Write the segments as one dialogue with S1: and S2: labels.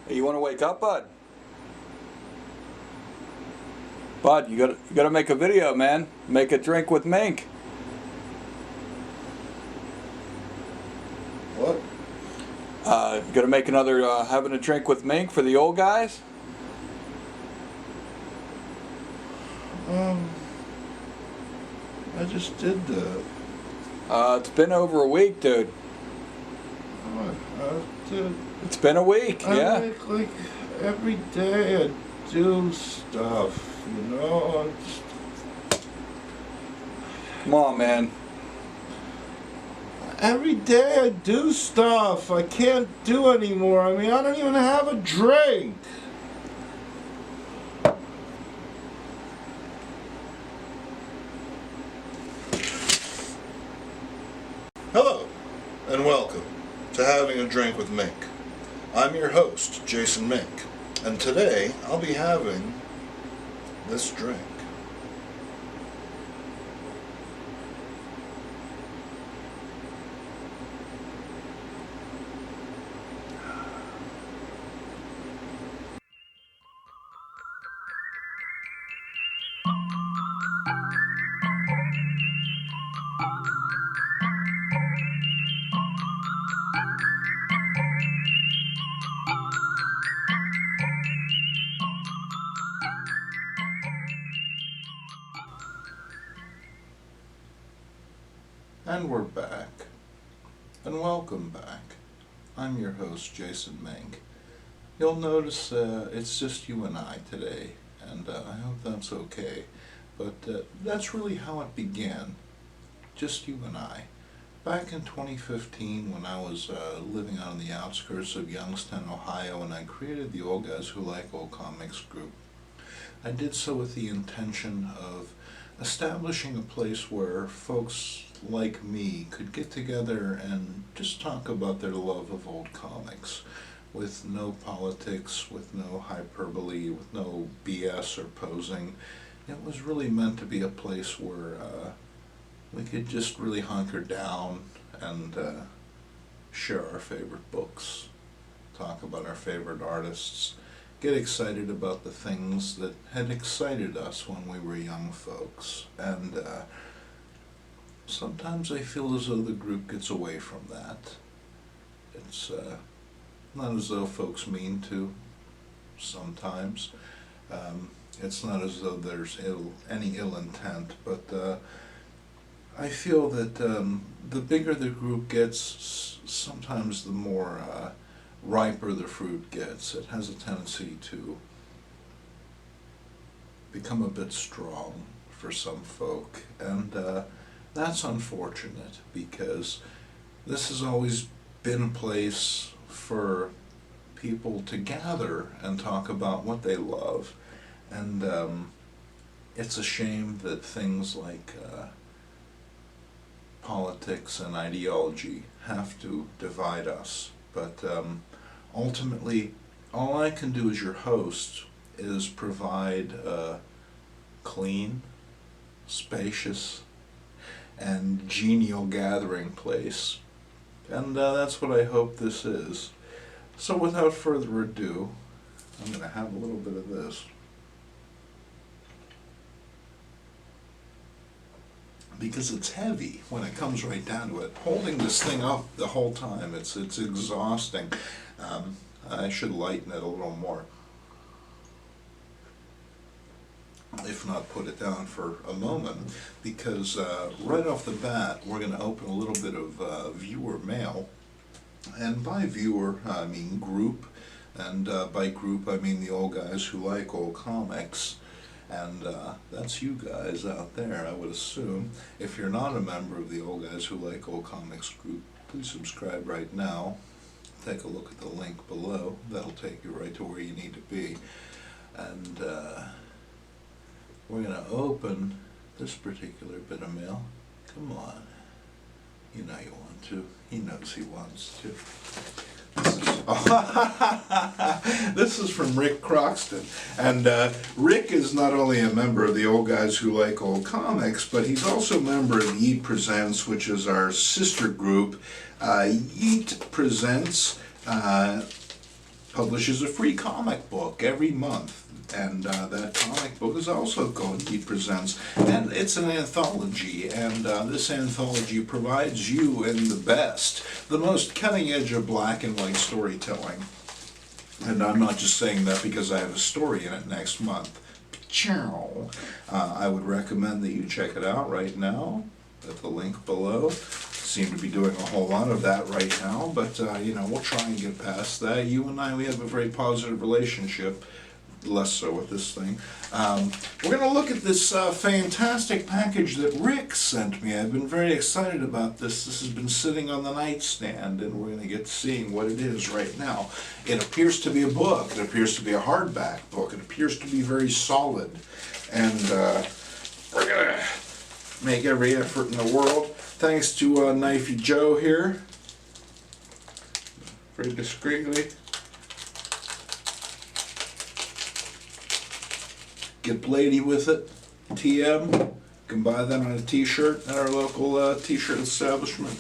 S1: Hey, you want to wake up, bud? Bud, you gotta make a video, man. Make a drink with Mink.
S2: What?
S1: You gotta make another having a drink with Mink for the old guys?
S2: I just did that.
S1: It's been over a week, dude. It's been a week, yeah.
S2: Like every day I do stuff, you know.
S1: Come on, man.
S2: Every day I do stuff. I can't do anymore. I mean, I don't even have a drink. Hello, and welcome to Having a Drink with Mink. I'm your host, Jason Mink, and today I'll be having this drink. And we're back. And welcome back. I'm your host, Jason Mink. You'll notice it's just you and I today, and I hope that's okay. But that's really how it began. Just you and I. Back in 2015, when I was living on the outskirts of Youngstown, Ohio, and I created the Old Guys Who Like Old Comics group, I did so with the intention of establishing a place where folks like me could get together and just talk about their love of old comics with no politics, with no hyperbole, with no BS or posing. It was really meant to be a place where we could just really hunker down and share our favorite books, talk about our favorite artists, get excited about the things that had excited us when we were young folks. And sometimes I feel as though the group gets away from that. It's not as though folks mean to, sometimes. It's not as though there's any ill intent, but I feel that the bigger the group gets, sometimes the more riper the fruit gets. It has a tendency to become a bit strong for some folk, and that's unfortunate, because this has always been a place for people to gather and talk about what they love, and it's a shame that things like politics and ideology have to divide us. But ultimately, all I can do as your host is provide a clean, spacious, and genial gathering place. And that's what I hope this is. So without further ado, I'm going to have a little bit of this. Because it's heavy when it comes right down to it. Holding this thing up the whole time, it's exhausting. I should lighten it a little more. If not, put it down for a moment, because right off the bat we're going to open a little bit of viewer mail. And by viewer I mean group, and by group I mean the old guys who like old comics. And that's you guys out there, I would assume. If you're not a member of the Old Guys Who Like Old Comics group, please subscribe right now. Take a look at the link below. That'll take you right to where you need to be. And we're going to open this particular bit of mail. Come on. You know you want to. He knows he wants to. This is from Rick Croxton, and Rick is not only a member of the Old Guys Who Like Old Comics, but he's also a member of Yeet Presents, which is our sister group. Yeet Presents publishes a free comic book every month. And that comic book is also called He Presents. And it's an anthology, and this anthology provides you in the best, the most cutting edge of black and white storytelling. And I'm not just saying that because I have a story in it next month. Ciao. I would recommend that you check it out right now at the link below. Seem to be doing a whole lot of that right now, but we'll try and get past that. You and I, we have a very positive relationship. Less so with this thing. We're going to look at this fantastic package that Rick sent me. I've been very excited about this. This has been sitting on the nightstand, and we're going to get seeing what it is right now. It appears to be a book. It appears to be a hardback book. It appears to be very solid. And we're going to make every effort in the world. Thanks to Knifey Joe here. Very discreetly. Get Blady with it. TM. You can buy that on a t-shirt at our local t-shirt establishment.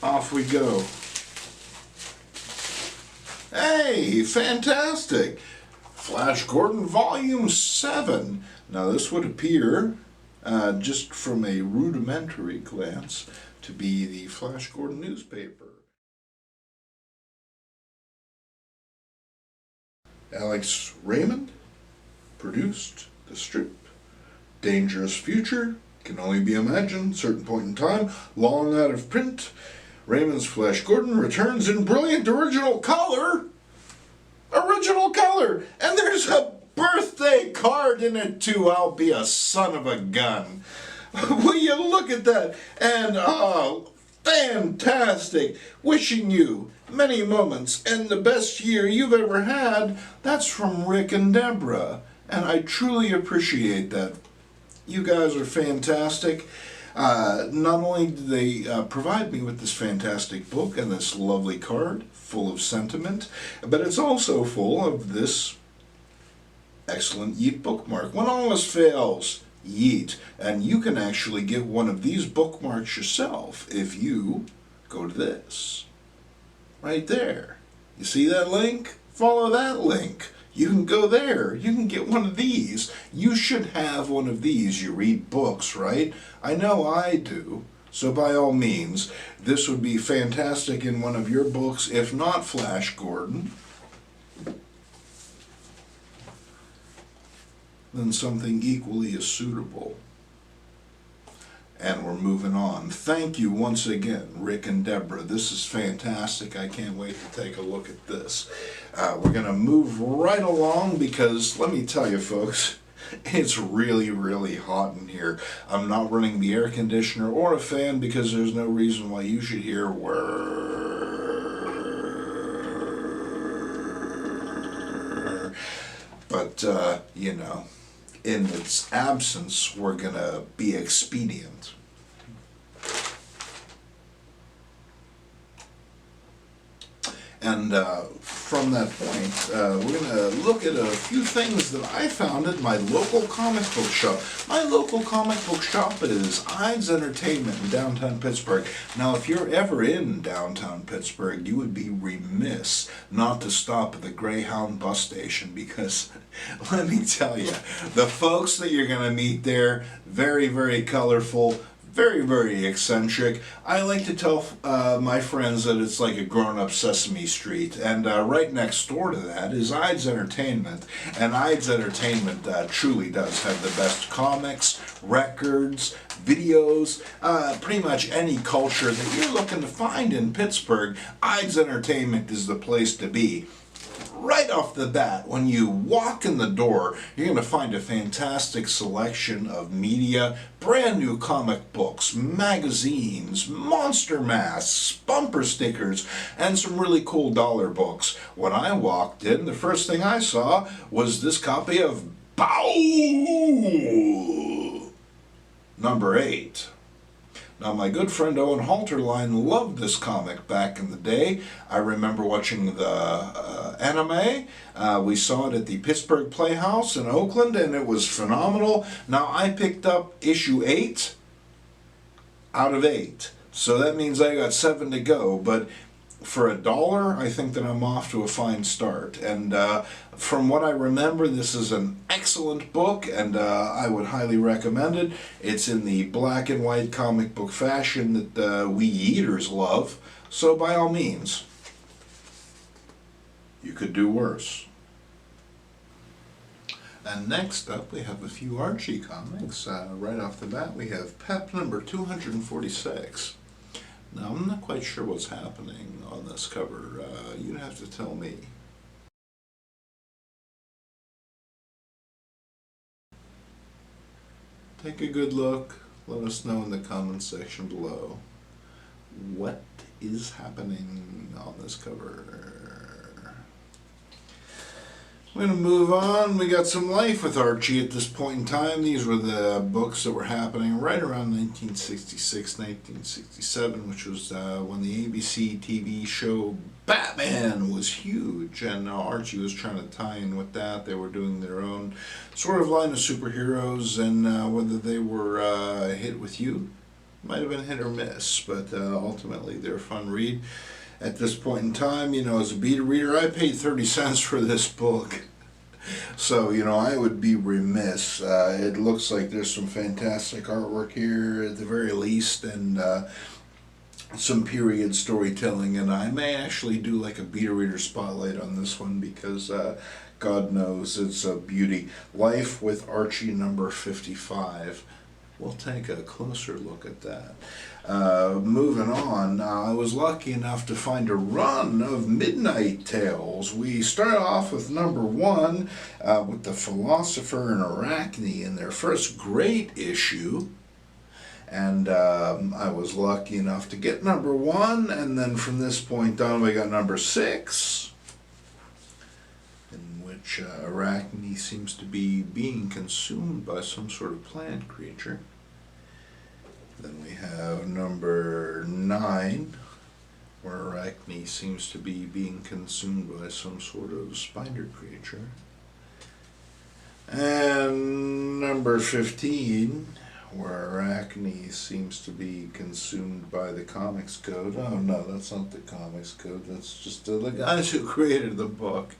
S2: Off we go. Hey, fantastic! Flash Gordon Volume 7. Now this would appear, just from a rudimentary glance, to be the Flash Gordon newspaper. Alex Raymond produced the strip. Dangerous future, can only be imagined, certain point in time, long out of print. Raymond's Flash Gordon returns in brilliant original color. Original color! And there's a birthday card in it too. I'll be a son of a gun. Will you look at that? And fantastic! Wishing you many moments and the best year you've ever had. That's from Rick and Deborah. And I truly appreciate that. You guys are fantastic. Not only do they provide me with this fantastic book and this lovely card full of sentiment, but it's also full of this excellent Yeet bookmark. When all else fails, Yeet. And you can actually get one of these bookmarks yourself if you go to this. Right there. You see that link? Follow that link. You can go there. You can get one of these. You should have one of these. You read books, right? I know I do. So by all means, this would be fantastic in one of your books, if not Flash Gordon. Then something equally as suitable. And we're moving on. Thank you once again, Rick and Deborah. This is fantastic. I can't wait to take a look at this. We're going to move right along because, let me tell you folks, it's really, really hot in here. I'm not running the air conditioner or a fan because there's no reason why you should hear whirr. But, in its absence, we're going to be expedient. And from that point, we're going to look at a few things that I found at my local comic book shop. My local comic book shop is Ides Entertainment in downtown Pittsburgh. Now, if you're ever in downtown Pittsburgh, you would be remiss not to stop at the Greyhound bus station because, let me tell you, the folks that you're going to meet there, very, very colorful, very, very eccentric. I like to tell my friends that it's like a grown-up Sesame Street, and right next door to that is Ides Entertainment, and Ides Entertainment truly does have the best comics, records, videos, pretty much any culture that you're looking to find in Pittsburgh. Ides Entertainment is the place to be. Right off the bat, when you walk in the door, you're going to find a fantastic selection of media, brand new comic books, magazines, monster masks, bumper stickers, and some really cool dollar books. When I walked in, the first thing I saw was this copy of Bow number 8. Now, my good friend Owen Halterline loved this comic back in the day. I remember watching the anime. We saw it at the Pittsburgh Playhouse in Oakland, and it was phenomenal. Now, I picked up issue 8 out of 8. So that means I got 7 to go. But for $1, I think that I'm off to a fine start. And from what I remember, this is an excellent book, and I would highly recommend it. It's in the black and white comic book fashion that we eaters love, so by all means, you could do worse. And next up, we have a few Archie comics. Right off the bat, we have Pep number 246. Now, I'm not quite sure what's happening on this cover. You'd have to tell me. Take a good look. Let us know in the comments section below. What is happening on this cover? We're going to move on. We got some life with Archie at this point in time. These were the books that were happening right around 1966, 1967, which was when the ABC TV show Batman was huge, and Archie was trying to tie in with that. They were doing their own sort of line of superheroes, and whether they were a hit with you, might have been hit or miss, but ultimately they're a fun read. At this point in time, you know, as a beta reader, I paid 30 cents for this book. So, you know, I would be remiss. It looks like there's some fantastic artwork here at the very least, and some period storytelling, and I may actually do like a beta reader spotlight on this one because God knows it's a beauty. Life with Archie number 55. We'll take a closer look at that. Moving on, I was lucky enough to find a run of Midnight Tales. We start off with number 1 with the Philosopher and Arachne in their first great issue. And I was lucky enough to get number 1, and then from this point on we got number 6. Which Arachne seems to be being consumed by some sort of plant creature. Then we have number 9, where Arachne seems to be being consumed by some sort of spider creature. And number 15, where Arachne seems to be consumed by the Comics Code. Oh no, that's not the Comics Code, that's just the guys who created the book.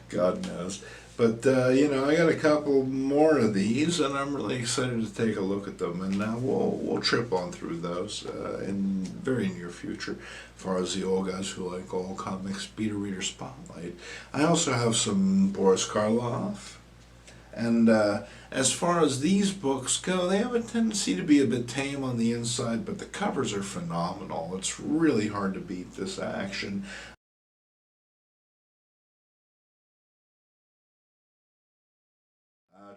S2: God knows. But, you know, I got a couple more of these, and I'm really excited to take a look at them, and we'll trip on through those in very near future, as far as the old guys who like all comics beta reader spotlight. I also have some Boris Karloff. And as far as these books go, they have a tendency to be a bit tame on the inside, but the covers are phenomenal. It's really hard to beat this action.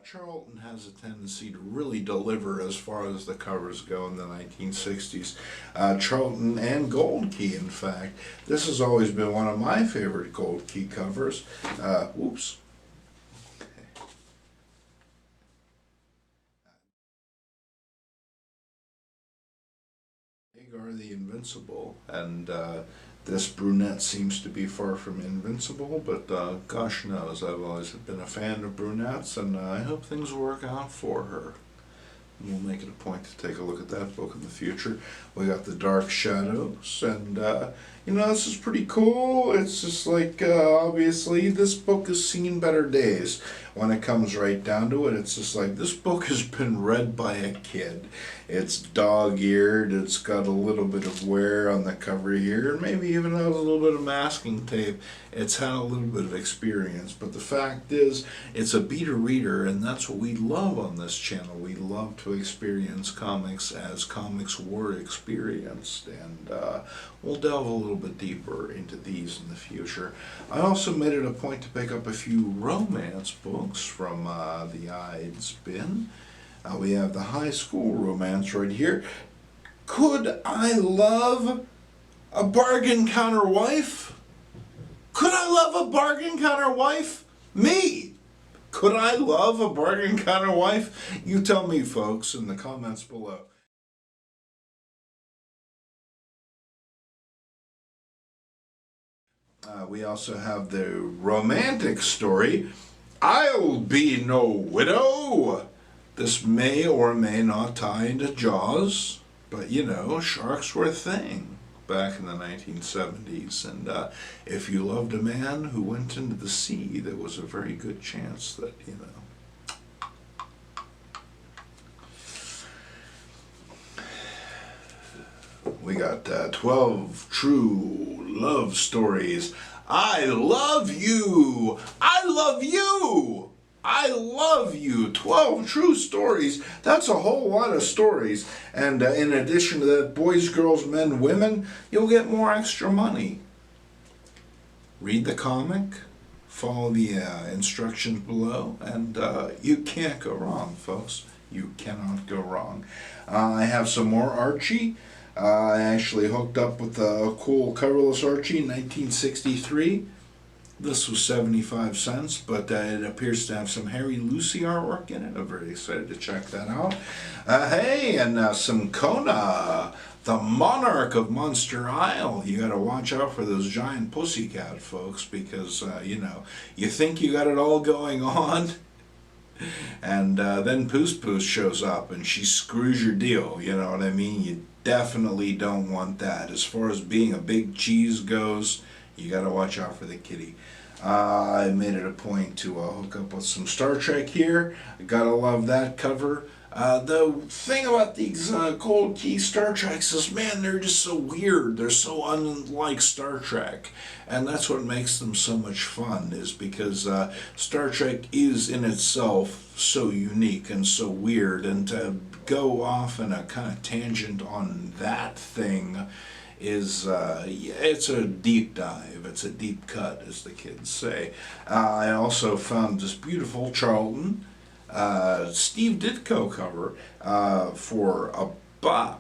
S2: Charlton has a tendency to really deliver as far as the covers go in the 1960s. Charlton and Gold Key, in fact. This has always been one of my favorite Gold Key covers. Whoops. Are the Invincible, and this brunette seems to be far from invincible, but gosh knows, I've always been a fan of brunettes, and I hope things work out for her. We'll make it a point to take a look at that book in the future. We got The Dark Shadows, and you know, this is pretty cool. It's just like, obviously, this book has seen better days. When it comes right down to it, it's just like, this book has been read by a kid. It's dog-eared, it's got a little bit of wear on the cover here, and maybe even has a little bit of masking tape. It's had a little bit of experience, but the fact is, it's a beta reader, and that's what we love on this channel. We love to experience comics as comics were experienced, and we'll delve a little bit deeper into these in the future. I also made it a point to pick up a few romance books from the Ides bin. We have the high school romance right here. Could I love a bargain counter wife? Could I love a bargain counter wife? Me! Could I love a bargain counter wife? You tell me, folks, in the comments below. We also have the romantic story, I'll Be No Widow. This may or may not tie into Jaws, but you know, sharks were a thing. back in the 1970s. And if you loved a man who went into the sea, there was a very good chance that, you know. We got 12 true love stories. I love you. I love you. I love you. 12 true stories. That's a whole lot of stories. And in addition to that, boys, girls, men, women, you'll get more extra money. Read the comic, follow the instructions below, and you can't go wrong, folks. You cannot go wrong. I have some more Archie. I actually hooked up with a cool coverless Archie in 1963. This was 75 cents, but it appears to have some Harry Lucy artwork in it. I'm very excited to check that out. Hey, and some Kona, the monarch of Monster Isle. You gotta watch out for those giant pussycat folks, because, you know, you think you got it all going on, and then Poos Poos shows up and she screws your deal, you know what I mean? You definitely don't want that. As far as being a big cheese goes, you gotta watch out for the kitty. I made it a point to hook up with some Star Trek here. Gotta love that cover. The thing about these Cold Key Star Treks is, man, they're just so weird. They're so unlike Star Trek. And that's what makes them so much fun, is because Star Trek is in itself so unique and so weird. And to go off in a kind of tangent on that thing is, it's a deep dive. It's a deep cut, as the kids say. I also found this beautiful Charlton Steve Ditko cover for $1.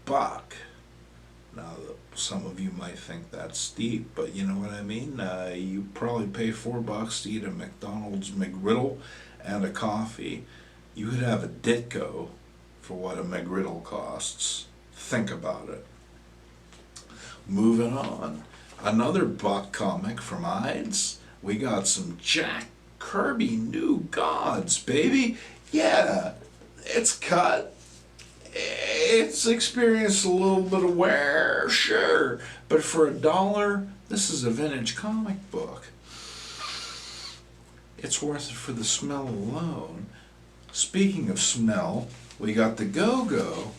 S2: $1. Now, some of you might think that's steep, but you know what I mean? You probably pay $4 to eat a McDonald's McGriddle and a coffee. You could have a Ditko for what a McGriddle costs. Think about it. Moving on. Another Buck comic from Ides. We got some Jack Kirby New Gods, baby. Yeah, it's cut. It's experienced a little bit of wear, sure. But for $1, this is a vintage comic book. It's worth it for the smell alone. Speaking of smell, we got the Go-Go.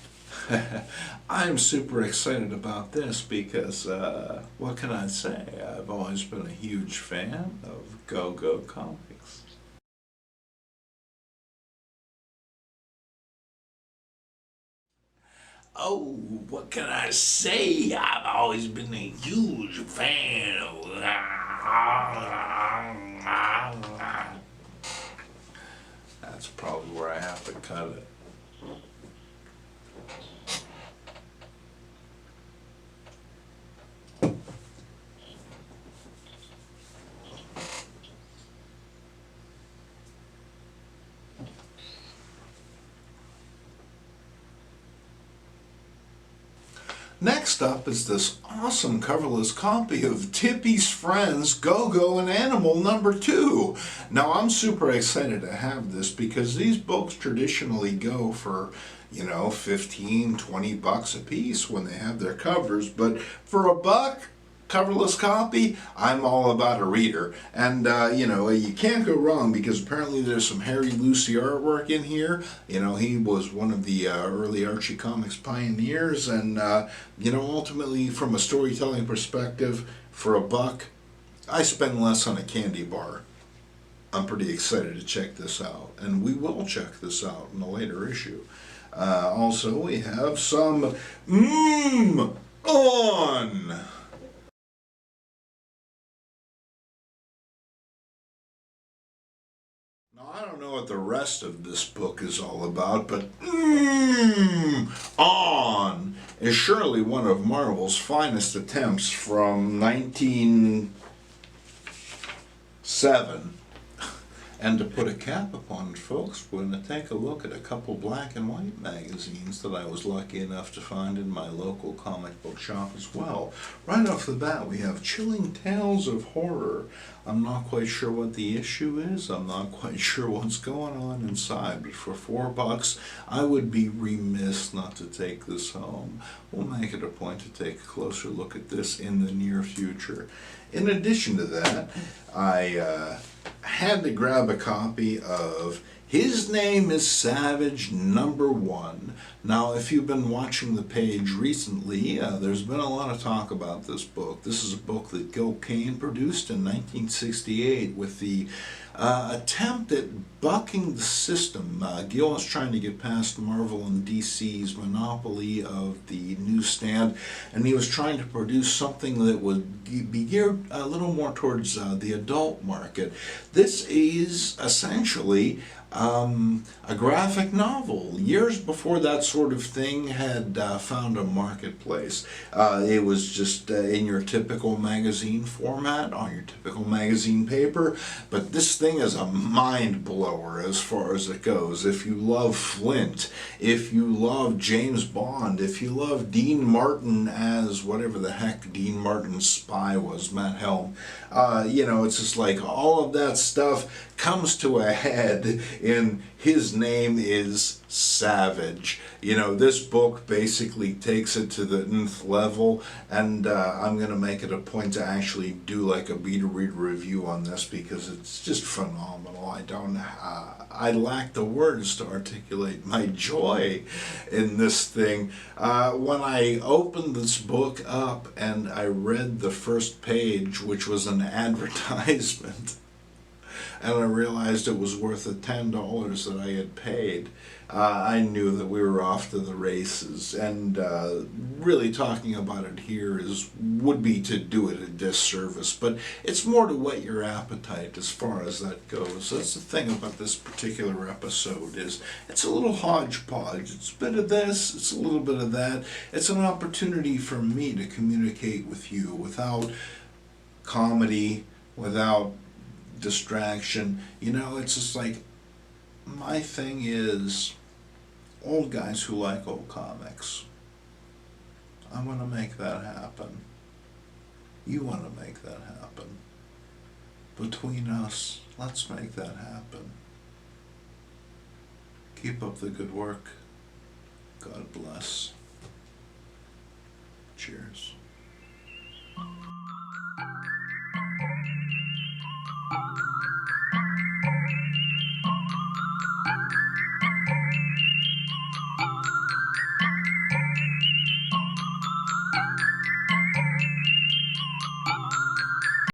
S2: I'm super excited about this because, what can I say? I've always been a huge fan of Go-Go comics. Oh, what can I say? I've always been a huge fan of... That's probably where I have to cut it. Next up is this awesome coverless copy of Tippy's Friends Go-Go and Animal #2. Now, I'm super excited to have this because these books traditionally go for, you know, 15, 20 bucks a piece when they have their covers, but for $1, coverless copy, I'm all about a reader. And, you know, you can't go wrong because apparently there's some Harry Lucy artwork in here. You know, he was one of the early Archie Comics pioneers. And, you know, ultimately, from a storytelling perspective, for $1, I spend less on a candy bar. I'm pretty excited to check this out. And we will check this out in a later issue. Also, we have some on. Now, I don't know what the rest of this book is all about, but On is surely one of Marvel's finest attempts from 1907. And to put a cap upon it, folks, we're going to take a look at a couple black and white magazines that I was lucky enough to find in my local comic book shop as well. Right off the bat, we have Chilling Tales of Horror. I'm not quite sure what the issue is. I'm not quite sure what's going on inside, but for $4, I would be remiss not to take this home. We'll make it a point to take a closer look at this in the near future. In addition to that, I had to grab a copy of His Name is Savage #1. Now, if you've been watching the page recently, there's been a lot of talk about this book. This is a book that Gil Kane produced in 1968 with the attempt at bucking the system. Gil is trying to get past Marvel and DC's monopoly of the newsstand, and he was trying to produce something that would be geared a little more towards the adult market. This is essentially a graphic novel. Years before that sort of thing had found a marketplace. It was just in your typical magazine format, on your typical magazine paper, but this thing is a mind blower as far as it goes. If you love Flint, if you love James Bond, if you love Dean Martin as whatever the heck Dean Martin's spy was, Matt Helm, it's just like all of that stuff comes to a head in His Name is Savage. This book basically takes it to the nth level, and I'm going to make it a point to actually do like a beta-read review on this because it's just phenomenal. I lack the words to articulate my joy in this thing. When I opened this book up and I read the first page, which was an advertisement, and I realized it was worth the $10 that I had paid, I knew that we were off to the races. And really talking about it here would be to do it a disservice, but it's more to whet your appetite as far as that goes. That's the thing about this particular episode, is it's a little hodgepodge. It's a bit of this, it's a little bit of that. It's an opportunity for me to communicate with you without comedy, without distraction. It's just like, my thing is old guys who like old comics. I want to make that happen. You want to make that happen. Between us, let's make that happen. Keep up the good work. God bless. Cheers.